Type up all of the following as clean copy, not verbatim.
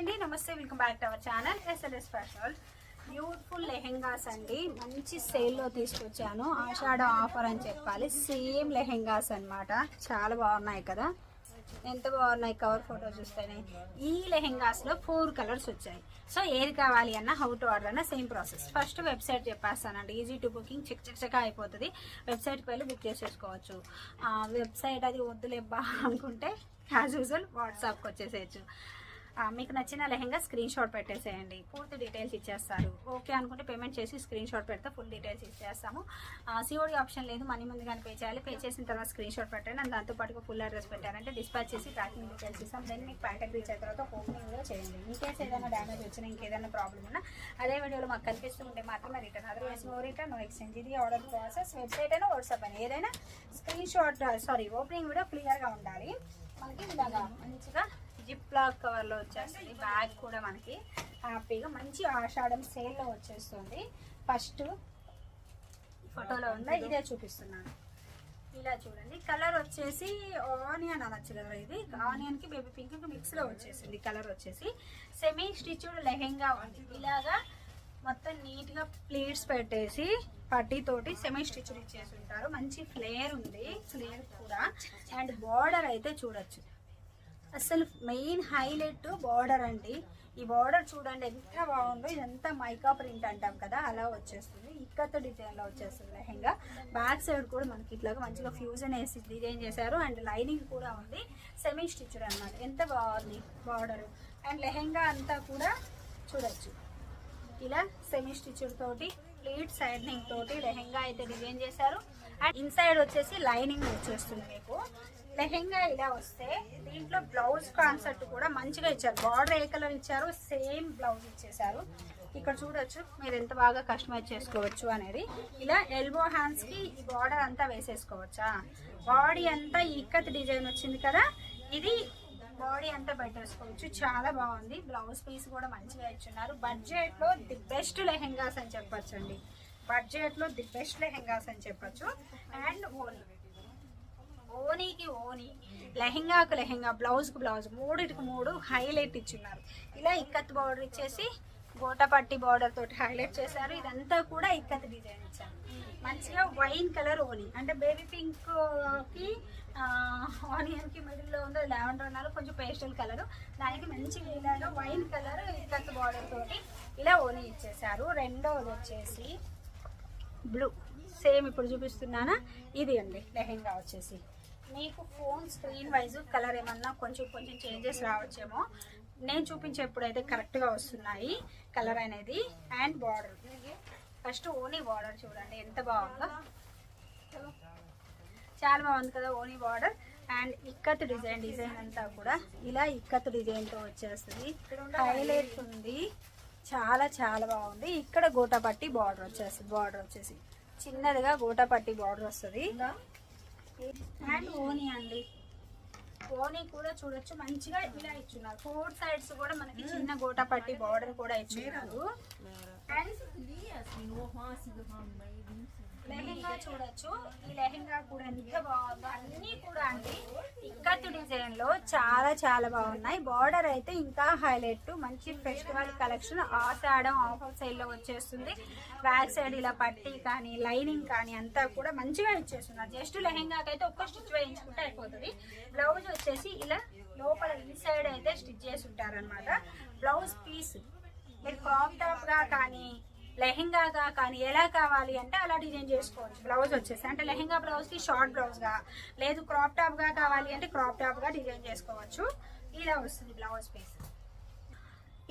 అండి, నమస్తే, welcome back to our channel SLS fashion. Beautiful lehengas అండి, మంచి సేల్లో తీసుకొచ్చాను. ఆషాఢ ఆఫర్ అని చెప్పాలి. సేమ్ లెహెంగాస్ అన్నమాట. చాలా బాగున్నాయి కదా, ఎంత బాగున్నాయి. కవర్ ఫోటో చూస్తేనే ఈ లెహెంగాస్లో 4 కలర్స్ వచ్చాయి. సో ఏది కావాలి అన్న, హౌ టు ఆర్డర్ అన్న సేమ్ ప్రాసెస్. ఫస్ట్ వెబ్సైట్ చెప్పేస్తానండి, ఈజీ టు బుకింగ్, చెక్ అయిపోతుంది. వెబ్సైట్కి వెళ్ళి బుక్ చేసేసుకోవచ్చు. వెబ్సైట్ అది వద్దులేబ్బా అనుకుంటే యాజ్ యూజువల్ వాట్సాప్కి వచ్చేసేయచ్చు. మీకు నచ్చిన లెహెంగా స్క్రీన్ షాట్ పెట్టేసేయండి, పూర్తి డీటెయిల్స్ ఇచ్చేస్తారు. ఓకే అనుకుంటే పేమెంట్ చేసి స్క్రీన్ షాట్ పెడితే ఫుల్ డీటెయిల్స్ ఇచ్చేస్తాము. సిఓడి ఆప్షన్ లేదు, మనీ ముందుగానే పే చేయాలి. పే చేసిన తర్వాత స్క్రీన్ షాట్ పెట్టండి, అండ్ దాంతోపాటుగా ఫుల్ అడ్రస్ పెట్టారంటే డిస్పాచ్ చేసి ట్రాకింగ్ డీటెయిల్స్ ఇస్తాం. దెన్ మీకు ప్యాకెట్ రీచ్ అయిన తర్వాత ఓపెనింగ్ కూడా చేయండి. ఇన్కేస్ ఏదైనా డ్యామేజ్ వచ్చినా, ఇంకేదైనా ప్రాబ్లమ్ ఉన్నా అదే వీడియోలో మాకు కనిపిస్తుంటే మాత్రమే return, otherwise no return, no exchange. ఇది ఆర్డర్ ప్రాసెస్. వెబ్సైట్ అయినా వాట్సాప్ అయినా ఏదైనా స్క్రీన్ షాట్ ఓపెనింగ్ వీడియో క్లియర్గా ఉండాలి. మనకి ఇలాగా మంచిగా జిప్ లాక్ కవర్లో వచ్చేస్తుంది. బ్యాగ్ కూడా మనకి హ్యాపీగా మంచి ఆషాఢం సేల్లో వచ్చేస్తుంది. ఫస్ట్ ఫోటోలో ఉందా, ఇదే చూపిస్తున్నాను. ఇలా చూడండి, కలర్ వచ్చేసి ఆనియన్ అనొచ్చు కదా, ఇది ఆనియన్కి బేబీ పింక్ మిక్స్లో వచ్చేసింది. కలర్ వచ్చేసి సెమీ స్టిచ్డ్ లెహెంగా ఉంది. ఇలాగా మొత్తం నీట్గా ప్లీట్స్ పెట్టేసి పట్టీతోటి సెమీ స్టిచ్డ్ ఇచ్చేసి ఉంటారు. మంచి ఫ్లేర్ ఉంది, ఫ్లేర్ కూడా. అండ్ బార్డర్ అయితే చూడొచ్చు, అసలు మెయిన్ హైలైట్ బార్డర్ అండి. ఈ బార్డర్ చూడండి ఎంత బాగుందో. ఇదంతా మైకా ప్రింట్ అంటాం కదా, అలా వచ్చేస్తుంది. ఇక్కత్ డిజైన్లో వచ్చేస్తుంది లెహెంగా. బ్యాక్ సైడ్ కూడా మనకి ఇట్లాగా మంచిగా ఫ్యూజన్ వేసి డిజైన్ చేశారు. అండ్ లైనింగ్ కూడా ఉంది, సెమీ స్టిచ్డ్ అనమాట. ఎంత బాగుంది బార్డర్. అండ్ లెహెంగా అంతా కూడా చూడొచ్చు, ఇలా సెమీ స్టిచ్డ్ తోటి ప్లీట్ సైడ్నింగ్ తోటి లెహెంగా అయితే డిజైన్ చేశారు. అండ్ ఇన్సైడ్ వచ్చేసి లైనింగ్ వచ్చేస్తుంది మీకు. లెహెంగా ఇలా వస్తే దీంట్లో బ్లౌజ్ కాన్సెప్ట్ కూడా మంచిగా ఇచ్చారు. బార్డర్ ఏ కలర్ ఇచ్చారు, సేమ్ బ్లౌజ్ ఇచ్చేసారు. ఇక్కడ చూడొచ్చు మీరు ఎంత బాగా కస్టమైజ్ చేసుకోవచ్చు అనేది. ఇలా ఎల్బో హ్యాండ్స్ కి ఈ బార్డర్ అంతా వేసేసుకోవచ్చా. బాడీ అంతా ఇక్కత్ డిజైన్ వచ్చింది కదా, ఇది బాడీ అంతా పెట్టేసుకోవచ్చు. చాలా బాగుంది. బ్లౌజ్ పీస్ కూడా మంచిగా ఇచ్చున్నారు. బడ్జెట్ లో ది బెస్ట్ లెహెంగాస్ అని చెప్పొచ్చు అండి. బడ్జెట్ లో ది బెస్ట్ లెహెంగాస్ అని చెప్పొచ్చు. అండ్ ఓనీకి ఓనీ, లెహెంగాకు లెహెంగా, బ్లౌజ్కి బ్లౌజ్, మూడిటికి 3 హైలైట్ ఇచ్చున్నారు. ఇలా ఇక్కత్ బార్డర్ ఇచ్చేసి గోటపట్టి బార్డర్ తోటి హైలైట్ చేశారు. ఇదంతా కూడా ఇక్కత్ డిజైన్ ఇచ్చారు. మంచిగా వైన్ కలర్ ఓనీ, అంటే బేబీ పింక్ కి ఆనియన్ కి మిడిల్ లో ఉందో లావెండర్ అన్నారు, కొంచెం పేస్టల్ కలర్. దానికి మంచిగా ఇలాగా వైన్ కలర్ ఇక్కత్ బార్డర్ తోటి ఇలా ఓనీ ఇచ్చేసారు. రెండోది వచ్చేసి బ్లూ, సేమ్ ఇప్పుడు చూపిస్తున్నానా, ఇది అండి లెహెంగా వచ్చేసి. మీకు ఫోన్ స్క్రీన్ వైజ్ కలర్ ఏమన్నా కొంచెం చేంజెస్ రావచ్చేమో. నేను చూపించేప్పుడైతే కరెక్ట్గా వస్తున్నాయి కలర్ అనేది. అండ్ బార్డర్, ఫస్ట్ ఓనీ బార్డర్ చూడండి ఎంత బాగుందో, చాలా బాగుంది కదా ఓనీ బార్డర్. అండ్ ఇక్కత్ డిజైన్ అంతా కూడా ఇలా ఇక్కత్ డిజైన్తో వచ్చేస్తుంది. హైలైట్ ఉంది, చాలా చాలా బాగుంది. ఇక్కడ గోటాపట్టి బార్డర్ వచ్చేస్తుంది. బార్డర్ వచ్చేసి చిన్నదిగా గోటాపట్టి బార్డర్ వస్తుంది. అండ్ ఓనీ అండి, ఓనీ కూడా చూడొచ్చు మంచిగా ఇలా ఇచ్చున్నారు. 4 సైడ్స్ కూడా మనకి చిన్న గోటాపట్టి బార్డర్ కూడా ఇచ్చున్నారు. అండ్ లెహెంగా చూడొచ్చు, ఈ లెహెంగా కూడా ఎంత బాగుందో. అన్నీ కూడా అండి ఇక్కత్ డిజైన్ లో చాలా చాలా బాగున్నాయి. బార్డర్ అయితే ఇంకా హైలైట్, మంచి ఫెస్టివల్ కలెక్షన్. ఆషాఢం ఆఫర్ సైడ్ లో వచ్చేస్తుంది. బ్యాక్ సైడ్ ఇలా పట్టీ కానీ లైనింగ్ కానీ అంతా కూడా మంచిగా ఇచ్చేస్తున్నారు. జస్ట్ లెహెంగాకి అయితే ఒక్క స్టిచ్ వేయించుకుంటే అయిపోతుంది. బ్లౌజ్ వచ్చేసి ఇలా లోపల ఇన్సైడ్ అయితే స్టిచ్ చేసి ఉంటారనమాట. బ్లౌజ్ పీస్ మీరు క్రాప్ టాప్ గా కానీ లెహెంగాగా కానీ ఎలా కావాలి అంటే అలా డిజైన్ చేసుకోవచ్చు. బ్లౌజ్ వచ్చేసి అంటే లెహెంగా బ్లౌజ్ కి షార్ట్ బ్లౌజ్ గా, లేదు క్రాప్ టాప్ గా కావాలి అంటే క్రాప్ టాప్ గా డిజైన్ చేసుకోవచ్చు. ఇలా వస్తుంది బ్లౌజ్ పీస్,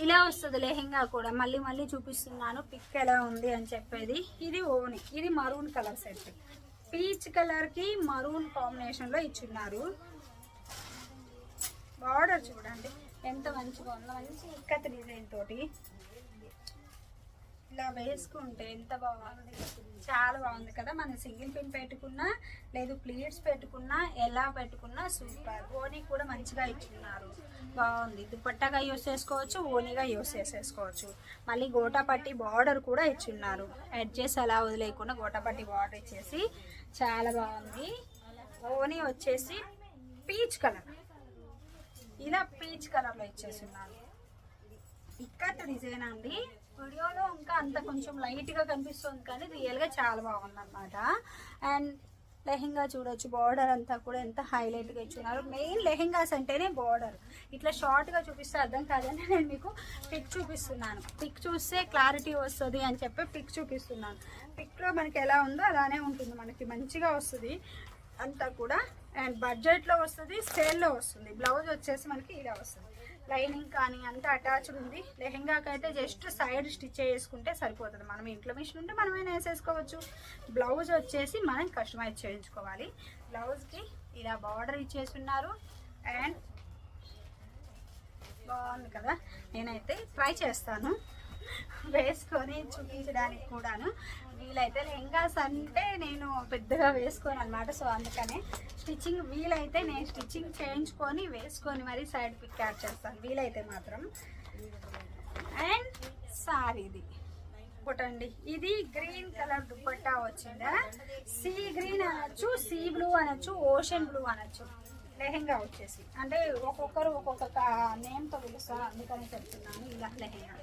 ఇలా వస్తుంది లెహెంగా కూడా. మళ్ళీ చూపిస్తున్నాను పిక్ ఎలా ఉంది అని చెప్పేది. ఇది ఓని, ఇది maroon colour set, peach colour కి మరూన్ కాంబినేషన్ లో ఇచ్చున్నారు. బార్డర్ చూడండి ఎంత మంచిగా ఉందో, మంచి ఇక్కత్ డిజైన్ తోటి ఇలా వేసుకుంటే ఎంత బాగుంది, చాలా బాగుంది కదా. మనం సింగిల్ పిన్ పెట్టుకున్నా, లేదు ప్లీట్స్ పెట్టుకున్నా, ఎలా పెట్టుకున్నా సూపర్. ఓనీ కూడా మంచిగా ఇచ్చున్నారు, బాగుంది. దుపట్టాగా యూస్ చేసుకోవచ్చు, ఓనీగా యూస్ చేసేసుకోవచ్చు. మళ్ళీ గోటాపట్టి బార్డర్ కూడా ఇచ్చున్నారు. ఎడ్జెస్ అలా వదిలేకుండా గోటాపట్టి బార్డర్ ఇచ్చేసి చాలా బాగుంది. ఓనీ వచ్చేసి పీచ్ కలర్, ఇలా పీచ్ కలర్లో ఇచ్చేస్తున్నాను. ఇక్కత్ డిజైన్ అండి. వీడియోలో ఇంకా అంత కొంచెం లైట్గా కనిపిస్తుంది కానీ రియల్గా చాలా బాగుంది అనమాట. అండ్ లెహెంగా చూడొచ్చు, బార్డర్ అంతా కూడా ఎంత హైలైట్గా ఇచ్చున్నారు. మెయిన్ లెహెంగాస్ అంటేనే బార్డర్. ఇట్లా షార్ట్గా చూపిస్తే అర్థం కాదని నేను మీకు పిక్ చూపిస్తున్నాను. పిక్ చూస్తే క్లారిటీ వస్తుంది అని చెప్పి పిక్ చూపిస్తున్నాను. పిక్లో మనకి ఎలా ఉందో అలానే ఉంటుంది, మనకి మంచిగా వస్తుంది అంతా కూడా. అండ్ బడ్జెట్లో వస్తుంది, సేల్లో వస్తుంది. బ్లౌజ్ వచ్చేసి మనకి ఇలా వస్తుంది. లైనింగ్ కానీ అంతా అటాచ్డ్ ఉంది. లెహెంగాకి అయితే జస్ట్ సైడ్ స్టిచ్ చేసుకుంటే సరిపోతుంది. మనం ఇంట్లో మిషన్ ఉంటే మనమైనా వేసేసుకోవచ్చు. బ్లౌజ్ వచ్చేసి మనం కస్టమైజ్ చేయించుకోవాలి. బ్లౌజ్కి ఇలా బార్డర్ ఇచ్చేస్తున్నారు. అండ్ బాగుంది కదా, నేనైతే ట్రై చేస్తాను వేసుకొని చూపించడానికి కూడాను. వీలైతే లెహంగాస్ అంటే నేను పెద్దగా వేసుకోను అనమాట. సో అందుకనే స్టిచ్చింగ్ వీలైతే నేను స్టిచ్చింగ్ చేయించుకొని వేసుకొని మరి సైడ్ పిక్ యాడ్ చేస్తాను వీలైతే మాత్రం. అండ్ సారీది ఒకటండి, ఇది గ్రీన్ కలర్ దుపట్టా వచ్చిందా. సీ గ్రీన్ అనొచ్చు, సీ బ్లూ అనొచ్చు, ఓషన్ బ్లూ అనొచ్చు. లెహెంగా వచ్చేసి అంటే ఒక్కొక్కరు ఒక్కొక్క నేమ్తో పిలుస్తారు, అందుకని చెప్తున్నాను. ఇలా లెహెంగా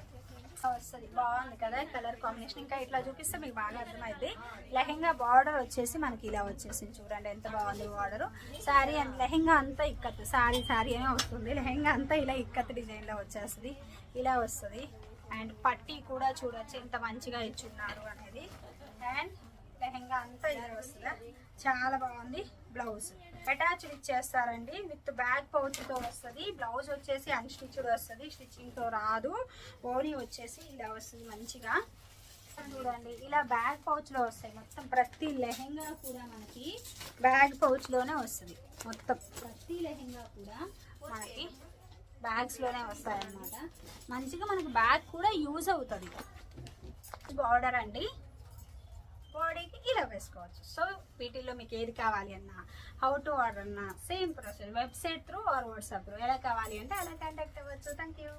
వస్తుంది. బాగుంది కదా కలర్ కాంబినేషన్. ఇంకా ఇట్లా చూపిస్తే మీకు బాగా అర్థమైంది. లెహెంగా బార్డర్ వచ్చేసి మనకి ఇలా వచ్చేసింది. చూడండి ఎంత బాగుంది బార్డర్. శారీ అండ్ లెహెంగా అంతా ఇక్కత్, శారీ అనే వస్తుంది. లెహెంగా అంతా ఇలా ఇక్కత్ డిజైన్లో వచ్చేస్తుంది, ఇలా వస్తుంది. అండ్ పట్టీ కూడా చూడొచ్చు ఎంత మంచిగా ఇచ్చున్నారు అనేది. అండ్ లెహెంగా అంతా ఇలా వస్తుంది, చాలా బాగుంది. బ్లౌజ్ అటాచ్డ్ ఇచ్చేస్తారండి, విత్ బ్యాక్ పౌచ్తో వస్తుంది. బ్లౌజ్ వచ్చేసి అన్స్టిచ్డ్ వస్తుంది, స్టిచ్చింగ్తో రాదు. ఓనీ వచ్చేసి ఇలా వస్తుంది మంచిగా. చూడండి ఇలా బ్యాక్ పౌచ్లో వస్తాయి మొత్తం. ప్రతి లెహెంగా కూడా మనకి బ్యాక్ పౌచ్లోనే వస్తుంది. మొత్తం ప్రతి లెహెంగా కూడా మనకి బ్యాగ్స్లోనే వస్తాయి అన్నమాట. మంచిగా మనకు బ్యాగ్ కూడా యూజ్ అవుతుంది. బార్డర్ అండి, బాడీకి ఇలా వేసుకోవచ్చు. సో వీటిల్లో మీకు ఏది కావాలి అన్నా, హౌ టు ఆర్డర్ అన్నా same process. Website through our WhatsApp through ఎలా కావాలి అంటే అలా కాంటాక్ట్ అవ్వచ్చు. Thank you.